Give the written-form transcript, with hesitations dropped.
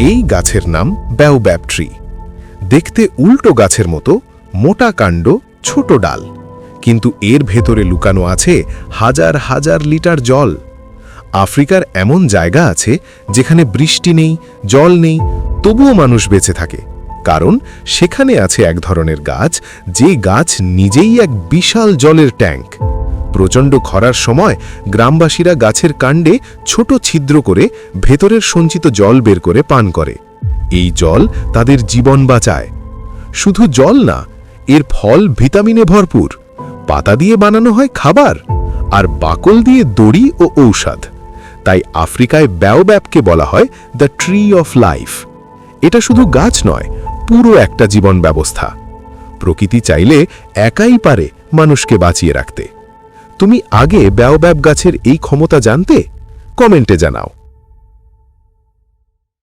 এই গাছের নাম ব্যাওব্যাব ট্রি। দেখতে উল্টো গাছের মতো, মোটা কাণ্ড, ছোট ডাল, কিন্তু এর ভেতরে লুকানো আছে হাজার হাজার লিটার জল। আফ্রিকার এমন জায়গা আছে যেখানে বৃষ্টি নেই, জল নেই, তবুও মানুষ বেঁচে থাকে, কারণ সেখানে আছে এক ধরনের গাছ, যে গাছ নিজেই এক বিশাল জলের ট্যাঙ্ক। প্রচণ্ড খরার সময় গ্রামবাসীরা গাছের কাণ্ডে ছোট ছিদ্র করে ভেতরের সঞ্চিত জল বের করে পান করে। এই জল তাদের জীবন বাঁচায়। শুধু জল না, এর ফল ভিটামিনে ভরপুর। পাতা দিয়ে বানানো হয় খাবার, আর বাকল দিয়ে দড়ি ও ঔষধ। তাই আফ্রিকায় ব্যাওব্যাবকে বলা হয় দ্য ট্রি অফ লাইফ। এটা শুধু গাছ নয়, পুরো একটা জীবন ব্যবস্থা। প্রকৃতি চাইলে একাই পারে মানুষকে বাঁচিয়ে রাখতে। তুমি আগে ব্যাওব্যাব গাছের এই ক্ষমতা জানতে? কমেন্টে জানাও।